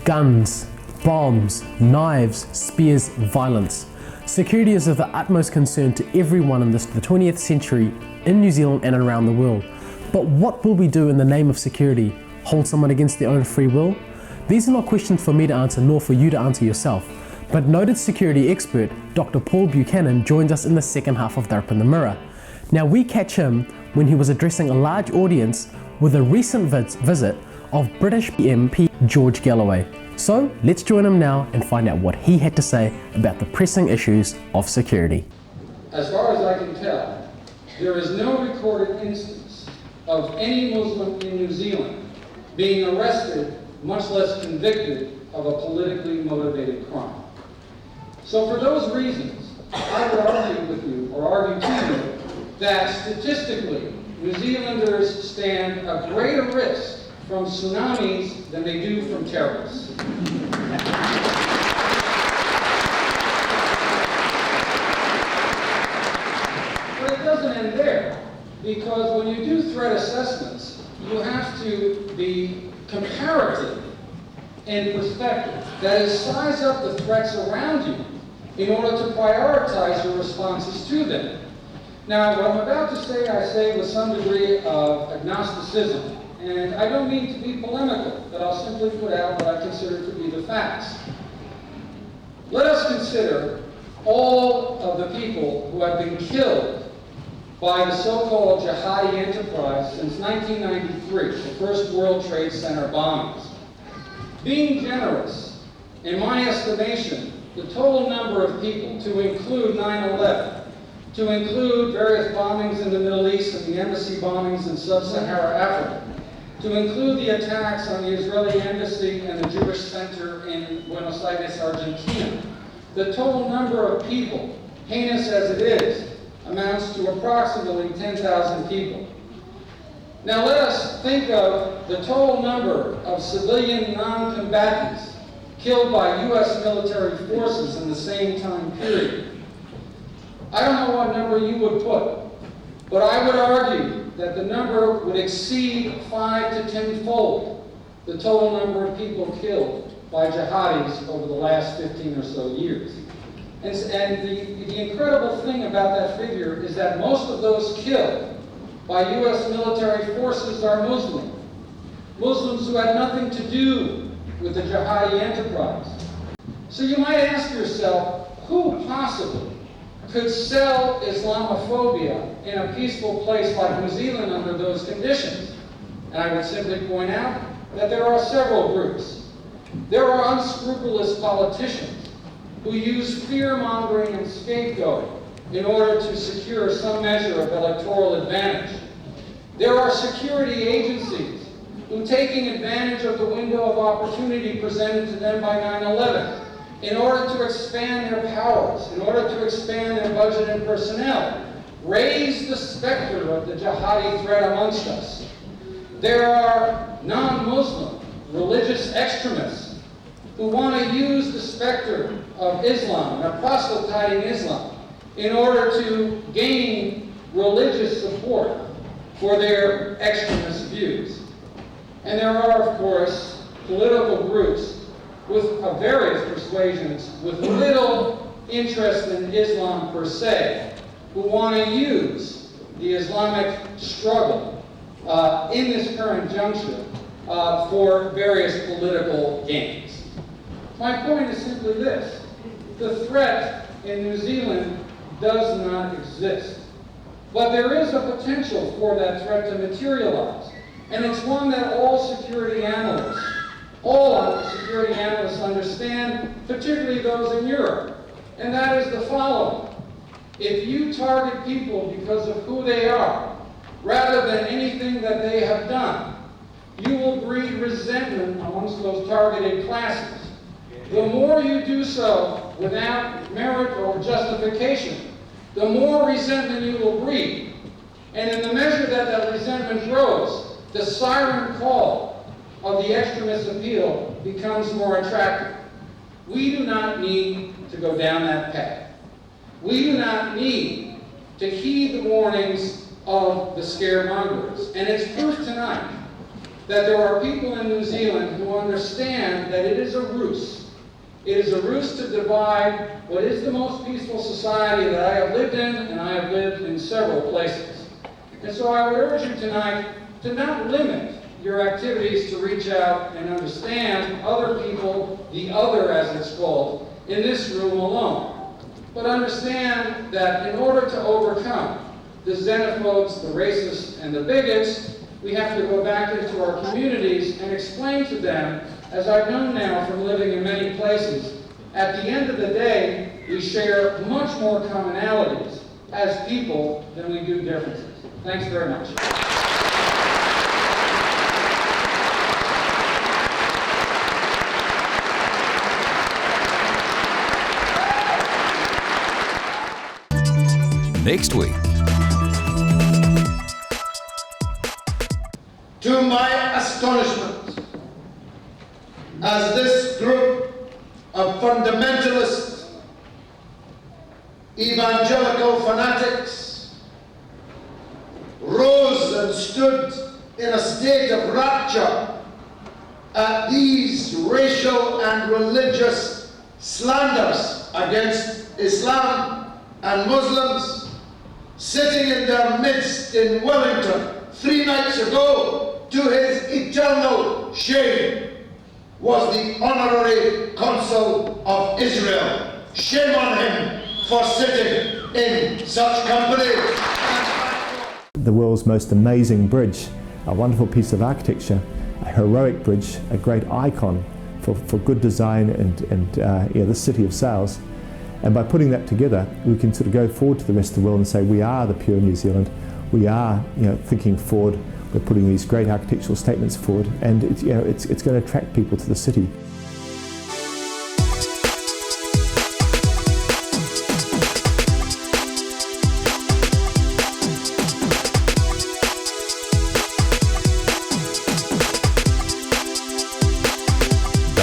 Guns, bombs, knives, spears, violence. Security is of the utmost concern to everyone in the 20th century in New Zealand and around the world. But what will we do in the name of security? Hold someone against their own free will? These are not questions for me to answer nor for you to answer yourself. But noted security expert Dr. Paul Buchanan joins us in the second half of Up in the Mirror. Now we catch him when he was addressing a large audience with a recent visit of British MP George Galloway. So let's join him now and find out what he had to say about the pressing issues of security. As far as I can tell, there is no recorded instance of any Muslim in New Zealand being arrested, much less convicted, of a politically motivated crime. So for those reasons, I would argue with you, or argue to you, that statistically, New Zealanders stand a greater risk from tsunamis than they do from terrorists. But it doesn't end there, because when you do threat assessments, you have to be comparative in perspective. That is, size up the threats around you in order to prioritize your responses to them. Now, what I'm about to say, I say with some degree of agnosticism, and I don't mean to be polemical, but I'll simply put out what I consider to be the facts. Let us consider all of the people who have been killed by the so-called jihadi enterprise since 1993, the first World Trade Center bombings. Being generous, in my estimation, the total number of people, to include 9/11, to include various bombings in the Middle East and the embassy bombings in sub-Saharan Africa, to include the attacks on the Israeli embassy and the Jewish center in Buenos Aires, Argentina, the total number of people, heinous as it is, amounts to approximately 10,000 people. Now let us think of the total number of civilian non-combatants killed by U.S. military forces in the same time period. I don't know what number you would put, but I would argue that the number would exceed 5 to 10-fold the total number of people killed by jihadis over the last 15 or so years. And the incredible thing about that figure is that most of those killed by U.S. military forces are Muslim. Muslims who had nothing to do with the jihadi enterprise. So you might ask yourself, who possibly could sell Islamophobia in a peaceful place like New Zealand under those conditions? And I would simply point out that there are several groups. There are unscrupulous politicians who use fear-mongering and scapegoating in order to secure some measure of electoral advantage. There are security agencies who, taking advantage of the window of opportunity presented to them by 9/11, in order to expand their powers, in order to expand their budget and personnel, raise the specter of the jihadi threat amongst us. There are non-Muslim religious extremists who want to use the specter of Islam and proselytizing Islam in order to gain religious support for their extremist views. And there are, of course, political groups of various persuasions with little interest in Islam per se, who want to use the Islamic struggle in this current juncture for various political gains. My point is simply this: the threat in New Zealand does not exist. But there is a potential for that threat to materialize. And it's one that all security analysts understand, particularly those in Europe. And that is the following: if you target people because of who they are, rather than anything that they have done, you will breed resentment amongst those targeted classes. The more you do so without merit or justification, the more resentment you will breed. And in the measure that that resentment grows, the siren call of the extremist appeal becomes more attractive. We do not need to go down that path. We do not need to heed the warnings of the scaremongers. And it's proof tonight that there are people in New Zealand who understand that it is a ruse. It is a ruse to divide what is the most peaceful society that I have lived in, and I have lived in several places. And so I would urge you tonight to not limit your activities to reach out and understand other people, the other as it's called, in this room alone. But understand that in order to overcome the xenophobes, the racists, and the bigots, we have to go back into our communities and explain to them, as I've known now from living in many places, at the end of the day, we share much more commonalities as people than we do differences. Thanks very much. Next week. To my astonishment, as this group of fundamentalist evangelical fanatics rose and stood in a state of rapture at these racial and religious slanders against Islam and Muslims, sitting in their midst in Wellington 3 nights ago, to his eternal shame, was the Honorary Consul of Israel. Shame on him for sitting in such company. The world's most amazing bridge, a wonderful piece of architecture, a heroic bridge, a great icon for good design and the city of sails. And by putting that together, we can sort of go forward to the rest of the world and say we are the pure New Zealand. We are, thinking forward. We're putting these great architectural statements forward, and it's going to attract people to the city.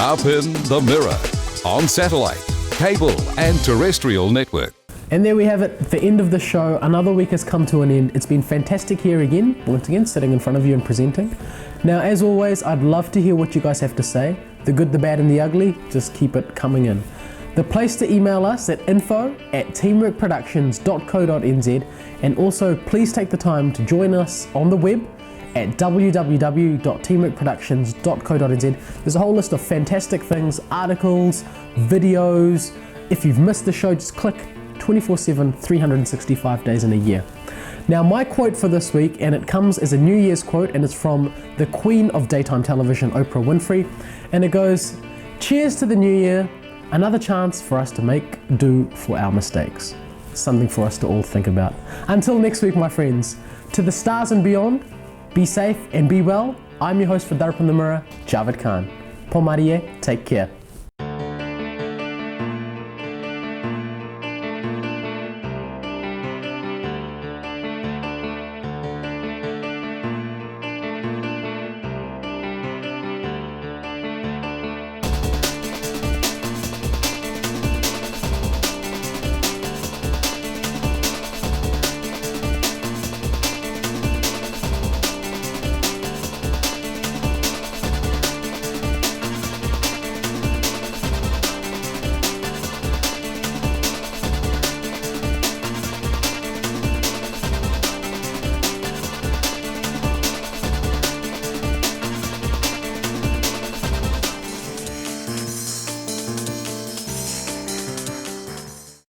Up in the Mirror on satellite, cable and terrestrial network. And there we have it, the end of the show. Another week has come to an end. It's been fantastic here again, once again, sitting in front of you and presenting. Now, as always, I'd love to hear what you guys have to say. The good, the bad, and the ugly, just keep it coming in. The place to email us at info@teamworkproductions.co.nz, and also please take the time to join us on the web at www.teamworkproductions.co.nz. There's a whole list of fantastic things, articles, videos. If you've missed the show, just click 24/7, 365 days in a year. Now, my quote for this week, and it comes as a New Year's quote, and it's from the Queen of Daytime Television, Oprah Winfrey, and it goes, "Cheers to the new year, another chance for us to make do for our mistakes." Something for us to all think about. Until next week, my friends, to the stars and beyond, be safe and be well. I'm your host for Up in the Mirror, Javed Khan. Pomarie, take care.